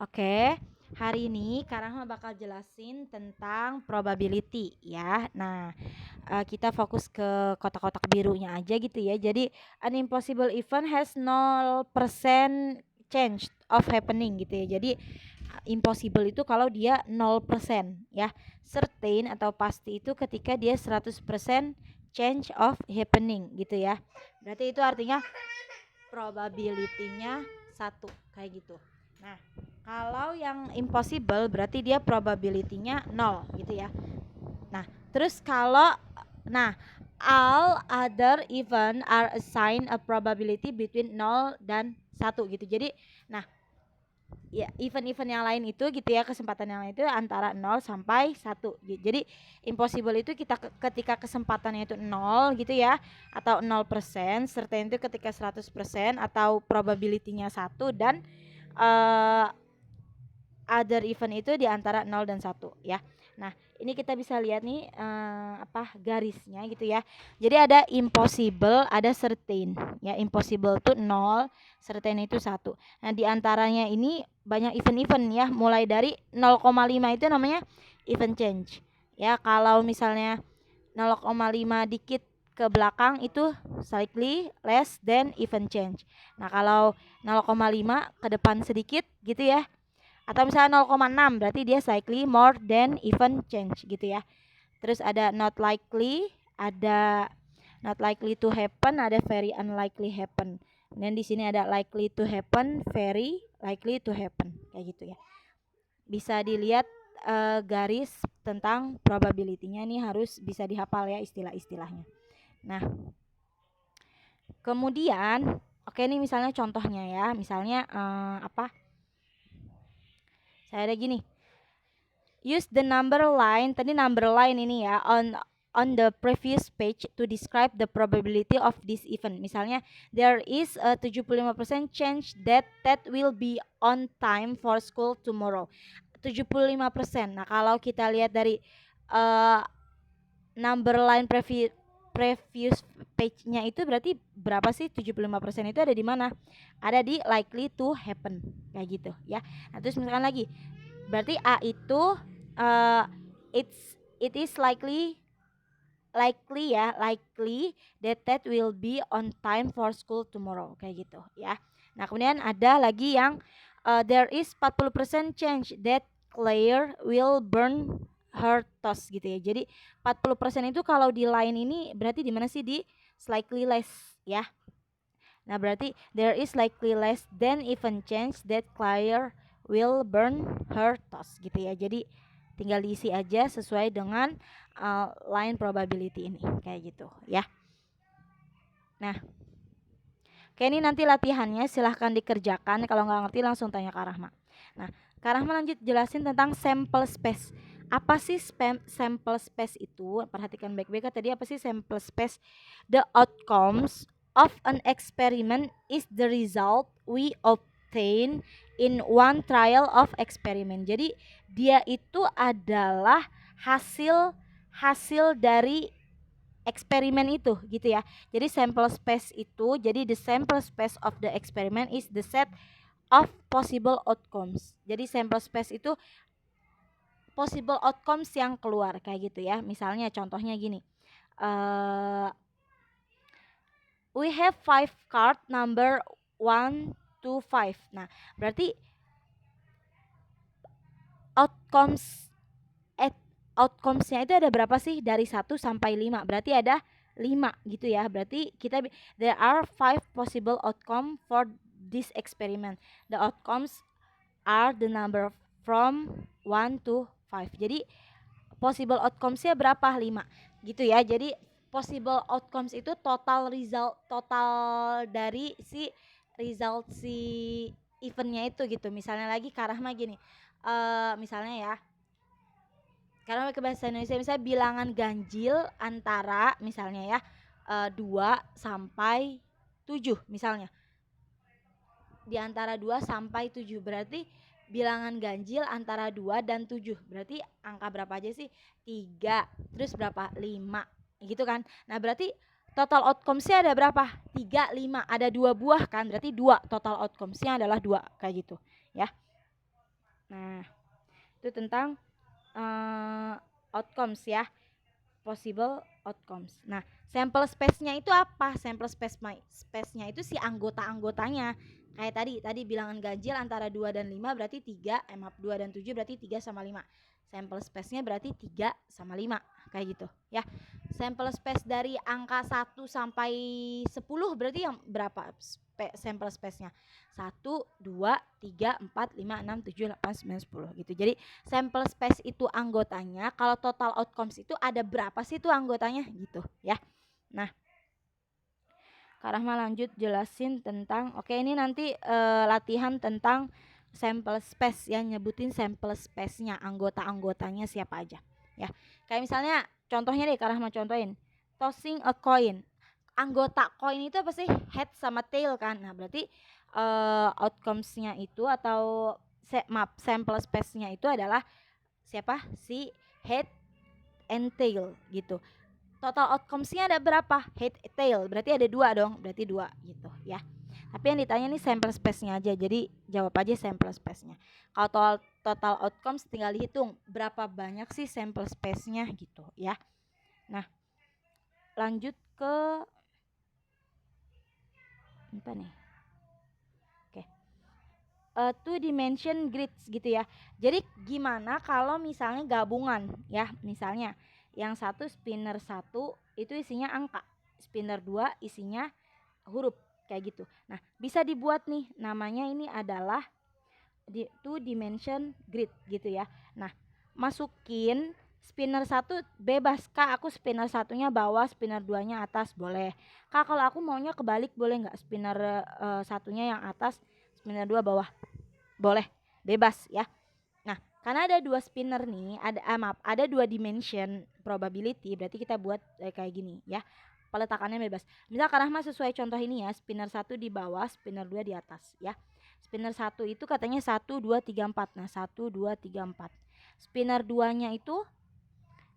Oke, hari ini Kak Rahma bakal jelasin tentang probability ya. Nah, kita fokus ke kotak-kotak birunya aja gitu ya. Jadi, an impossible event has 0% chance of happening gitu ya. Jadi, impossible itu kalau dia 0% ya. Certain atau pasti itu ketika dia 100% chance of happening gitu ya. Berarti itu artinya probability-nya 1 kayak gitu. Nah, kalau yang impossible berarti dia probability-nya 0 gitu ya. Nah, terus kalau all other event are assigned a probability between 0 dan 1 gitu. Jadi, nah, ya event-event yang lain itu gitu ya, kesempatan yang lain itu antara 0 sampai 1 gitu. Jadi impossible itu kita ketika kesempatannya itu 0 gitu ya, atau 0%, certain itu ketika 100% atau probability-nya 1, dan other event itu di antara 0 dan 1 ya. Nah, ini kita bisa lihat nih garisnya gitu ya. Jadi ada impossible, ada certain. Ya, impossible itu 0, certain itu 1. Nah, di antaranya ini banyak event-event ya, mulai dari 0,5 itu namanya event change. Ya, kalau misalnya 0,5 dikit ke belakang itu slightly less than event change. Nah, kalau 0,5 ke depan sedikit gitu ya, atau misalnya 0,6 berarti dia slightly more than even change gitu ya. Terus ada not likely, ada not likely to happen, ada very unlikely happen. Dan di sini ada likely to happen, very likely to happen kayak gitu ya. Bisa dilihat garis tentang probability-nya nih harus bisa dihafal ya istilah-istilahnya. Nah, kemudian oke nih misalnya contohnya ya, misalnya saya ada gini. Use the number line, tadi number line ini ya, on the previous page to describe the probability of this event. Misalnya, there is a 75% chance that Ted will be on time for school tomorrow. 75%. Nah, kalau kita lihat dari number line previous page-nya itu berarti berapa sih? 75% itu ada di mana? Ada di likely to happen kayak gitu ya. Nah, terus misalkan lagi, berarti A itu it is likely that Ted will be on time for school tomorrow kayak gitu ya. Nah, kemudian ada lagi yang there is 40% chance that Claire will burn her toast gitu ya. Jadi 40% itu kalau di line ini berarti di mana sih? Di slightly less ya. Nah, berarti there is likely less than even chance that Claire will burn her toast gitu ya. Jadi tinggal diisi aja sesuai dengan line probability ini kayak gitu ya. Nah, kayak ini nanti latihannya silahkan dikerjakan. Kalau nggak ngerti langsung tanya Kak Rahma. Nah, Kak Rahma lanjut jelasin tentang sample space. Apa sih sample space itu? Perhatikan baik-baik, tadi apa sih sample space? The outcomes of an experiment is the result we obtain in one trial of experiment. Jadi dia itu adalah hasil dari eksperimen itu gitu ya. Jadi sample space itu, jadi the sample space of the experiment is the set of possible outcomes. Jadi sample space itu possible outcomes yang keluar kayak gitu ya. Misalnya contohnya gini. We have 5 card number 1 to 5. Nah, berarti outcomes outcomesnya itu ada berapa sih? Dari 1 sampai 5. Berarti ada 5 gitu ya. Berarti there are 5 possible outcome for this experiment. The outcomes are the number from 1 to 5. Jadi possible outcomesnya berapa? 5 gitu ya. Jadi possible outcomes itu total dari si result si eventnya itu gitu. Misalnya lagi Kak Rahma gini, misalnya ya, karena ke bahasa Indonesia misalnya bilangan ganjil antara misalnya ya 2 sampai 7 misalnya. Di antara 2 sampai 7 berarti bilangan ganjil antara 2 dan 7. Berarti angka berapa aja sih? 3. Terus berapa? 5. Gitu kan. Nah, berarti total outcomes-nya ada berapa? 3, 5. Ada 2 buah kan? Berarti 2 total outcomes-nya adalah 2 kayak gitu, ya. Itu tentang outcomes ya, possible outcomes. Nah, sample space-nya itu apa? Sample space-nya itu si anggota-anggotanya. Kayak tadi bilangan ganjil antara 2 dan 5 berarti 3, maaf 2 dan 7 berarti 3 sama 5. Sampel space-nya berarti 3 sama 5, kayak gitu ya. Sampel space dari angka 1 sampai 10 berarti yang berapa sampel space-nya? 1, 2, 3, 4, 5, 6, 7, 8, 9, 10 gitu. Jadi sampel space itu anggotanya, kalau total outcomes itu ada berapa sih itu anggotanya gitu ya. Nah, Kak Rahma lanjut jelasin tentang, oke ini nanti latihan tentang sampel space ya, nyebutin sampel space-nya, anggota-anggotanya siapa aja ya. Kayak misalnya contohnya deh, Kak Rahma contohin tossing a coin. Anggota koin itu apa sih? Head sama tail kan. Nah, berarti outcomes-nya itu atau sample space-nya itu adalah siapa? Si head and tail gitu. Total outcomes-nya ada berapa? Head tail. Berarti ada 2 dong. Berarti 2 gitu ya. Tapi yang ditanya nih sample space-nya aja. Jadi jawab aja sample space-nya. Kalau total outcomes tinggal dihitung berapa banyak sih sample space-nya gitu ya. Nah, lanjut ke apa nih? Oke. Two dimension grids gitu ya. Jadi gimana kalau misalnya gabungan ya, misalnya yang satu spinner 1 itu isinya angka, spinner 2 isinya huruf kayak gitu. Nah, bisa dibuat nih namanya ini adalah two dimension grid gitu ya. Nah, masukin spinner 1 bebas. Kak, aku spinner 1-nya bawah, spinner 2-nya atas, boleh. Kak, kalau aku maunya kebalik boleh nggak? Spinner 1-nya yang atas, spinner 2 bawah. Boleh, bebas ya. Nah, karena ada 2 spinner nih, ada 2 dimension probability, berarti kita buat kayak gini ya. Peletakannya bebas. Misal Kak Rahma sesuai contoh ini ya, spinner 1 di bawah, spinner 2 di atas ya. Spinner 1 itu katanya 1 2 3 4. Nah, 1 2 3 4. Spinner 2-nya itu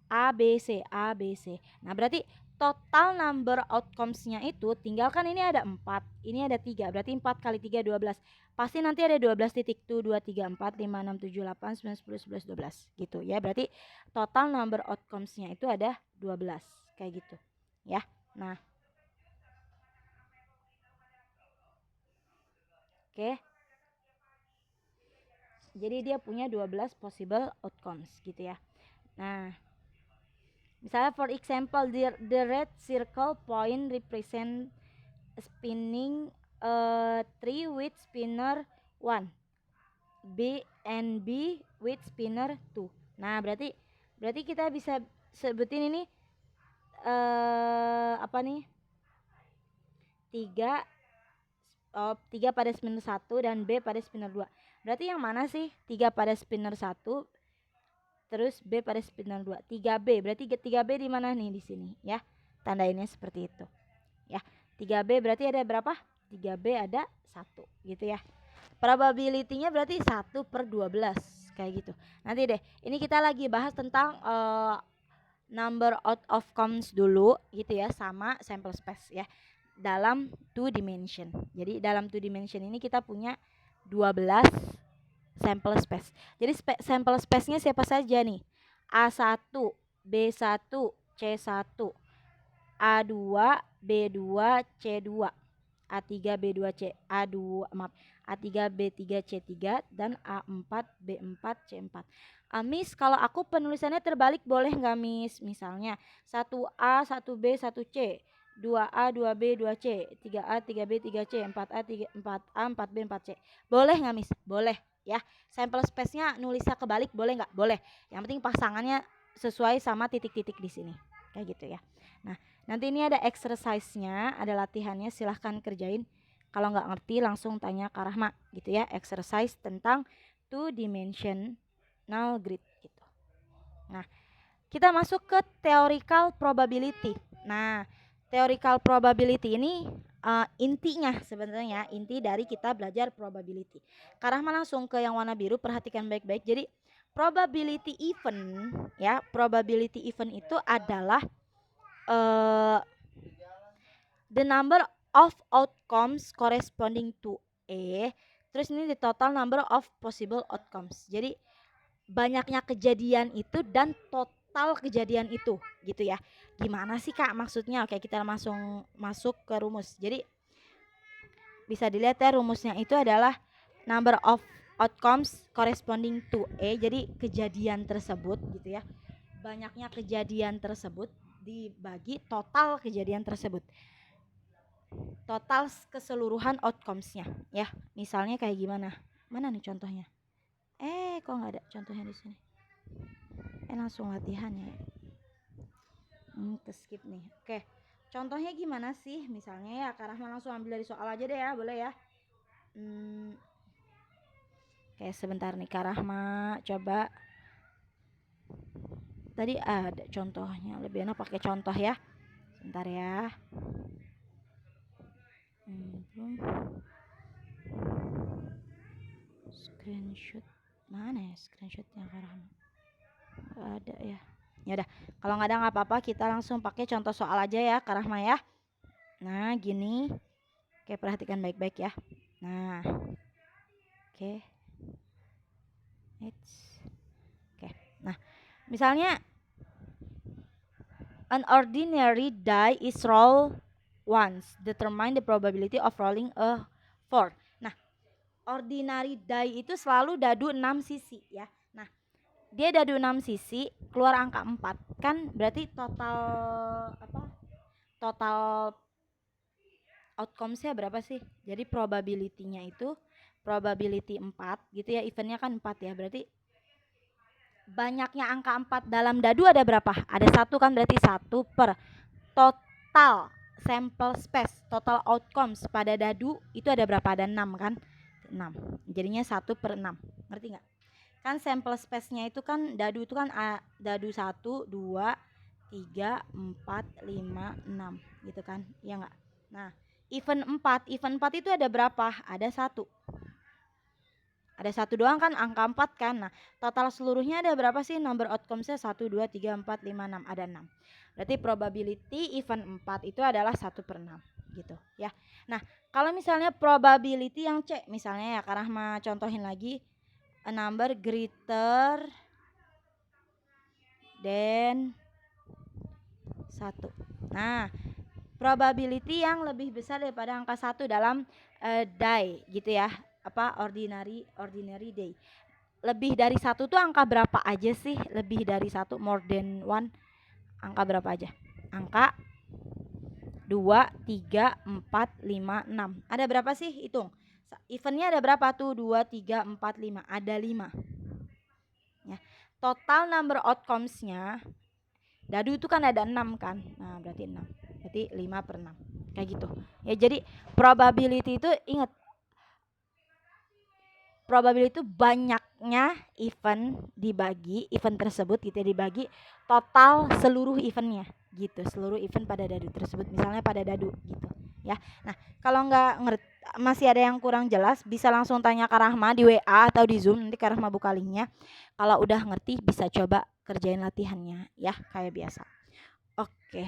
A B C A B C. Nah, berarti total number outcomes-nya itu tinggalkan ini ada 4, ini ada 3. Berarti 4 kali 3 12. Pasti nanti ada 12 titik tuh, 2 3 4 5 6 7 8 9 10 11 12 gitu ya. Berarti total number outcomes-nya itu ada 12 kayak gitu ya. Nah, oke. Jadi dia punya 12 possible outcomes gitu ya. Nah, misalnya for example the red circle point represent spinning 3 with spinner 1, B and B with spinner 2. Nah, berarti kita bisa sebutin ini apa nih? 3 3 pada spinner 1 dan B pada spinner 2. Berarti yang mana sih? 3 pada spinner 1 terus B pada spinner 2. 3B. Berarti 3B di mana nih di sini ya? Tandainnya seperti itu. Ya. 3B berarti ada berapa? 3B ada 1 gitu ya. Probability-nya berarti 1/12 kayak gitu. Nanti deh. Ini kita lagi bahas tentang number out of comes dulu gitu ya, sama sample space ya. Dalam two dimension. Jadi dalam two dimension ini kita punya 12 sample space. Jadi sample space-nya siapa saja nih? A1, B1, C1, A2, B2, C2, A3, B2, A2, maaf, A3, B3, C3, dan A4, B4, C4. Miss, kalau aku penulisannya terbalik boleh nggak, Miss? Misalnya 1A, 1B, 1C, 2A, 2B, 2C, 3A, 3B, 3C, 4A, 4A, 4B, 4C. Boleh nggak, Miss? Boleh ya. Sampel space-nya nulisnya kebalik boleh nggak? Boleh. Yang penting pasangannya sesuai sama titik-titik di sini. Kayak gitu ya. Nah, nanti ini ada exercise-nya, ada latihannya, silahkan kerjain. Kalau nggak ngerti langsung tanya Kak Rahma gitu ya. Exercise tentang two dimensional grid gitu. Nah, kita masuk ke theoretical probability. Nah, theoretical probability ini intinya sebenarnya inti dari kita belajar probability. Kak Rahma langsung ke yang warna biru, perhatikan baik-baik. Jadi probability event ya, probability event itu adalah the number of outcomes corresponding to A, terus ini the total number of possible outcomes. Jadi banyaknya kejadian itu dan total kejadian itu gitu ya. Gimana sih Kak maksudnya? Oke, kita langsung masuk ke rumus. Jadi bisa dilihat ya, rumusnya itu adalah number of outcomes corresponding to A. Jadi kejadian tersebut gitu ya, banyaknya kejadian tersebut dibagi total kejadian tersebut, total keseluruhan outcomes-nya ya. Misalnya kayak gimana? Mana nih contohnya? Kok nggak ada contohnya di sini? Langsung latihan ya. Ke skip nih. Oke, contohnya gimana sih? Misalnya ya, Kak Rahma langsung ambil dari soal aja deh ya, boleh ya? Oke, sebentar nih Kak Rahma, coba. Tadi ada contohnya, lebih enak pakai contoh ya. Sebentar ya. Screenshot mana ya, screenshotnya Kak Rahma? Ada ya. Ya udah, kalau nggak ada nggak apa-apa, kita langsung pakai contoh soal aja ya Kak Rahma ya. Nah gini, oke perhatikan baik-baik ya. Nah, oke, nah misalnya an ordinary die is rolled once, determine the probability of rolling a 4. Nah, ordinary die itu selalu dadu 6 sisi ya. Nah, dia dadu 6 sisi, keluar angka 4. Kan berarti total total outcomes-nya berapa sih? Jadi probability-nya itu probability 4 gitu ya, eventnya kan 4 ya. Berarti banyaknya angka 4 dalam dadu ada berapa? Ada 1 kan, berarti 1 per total sample space, total outcomes pada dadu itu ada berapa? Ada 6 kan? 6. Jadinya 1 per 6. Ngerti nggak? Kan sample space-nya itu kan dadu itu kan dadu 1, 2, 3, 4, 5, 6 gitu kan. Ya enggak? Nah, event 4 itu ada berapa? Ada 1. Ada 1 doang kan, angka 4 kan. Nah, total seluruhnya ada berapa sih? Number outcomes-nya 1, 2, 3, 4, 5, 6. Ada 6. Berarti probability event 4 itu adalah 1 per 6 gitu ya. Nah, kalau misalnya probability yang C, misalnya ya Kak Rahma contohin lagi, a number greater than 1. Nah, probability yang lebih besar daripada angka 1 dalam die gitu ya. Ordinary day. Lebih dari 1 tuh angka berapa aja sih? Lebih dari 1, more than 1, angka berapa aja? Angka 2, 3, 4, 5, 6. Ada berapa sih? Hitung. Eventnya ada berapa tuh? 2, 3, 4, 5. Ada 5 ya. Total number outcomes-nya dadu itu kan ada 6 kan. Nah berarti 6. Berarti 5 per 6. Kayak gitu ya. Jadi probability itu, ingat, probability itu banyaknya event dibagi, event tersebut gitu ya, dibagi total seluruh eventnya gitu, seluruh event pada dadu tersebut, misalnya pada dadu gitu ya. Nah, kalau nggak ngerti, masih ada yang kurang jelas, bisa langsung tanya Kak Rahma di WA atau di Zoom, nanti Kak Rahma buka linknya. Kalau udah ngerti bisa coba kerjain latihannya ya, kayak biasa. Oke.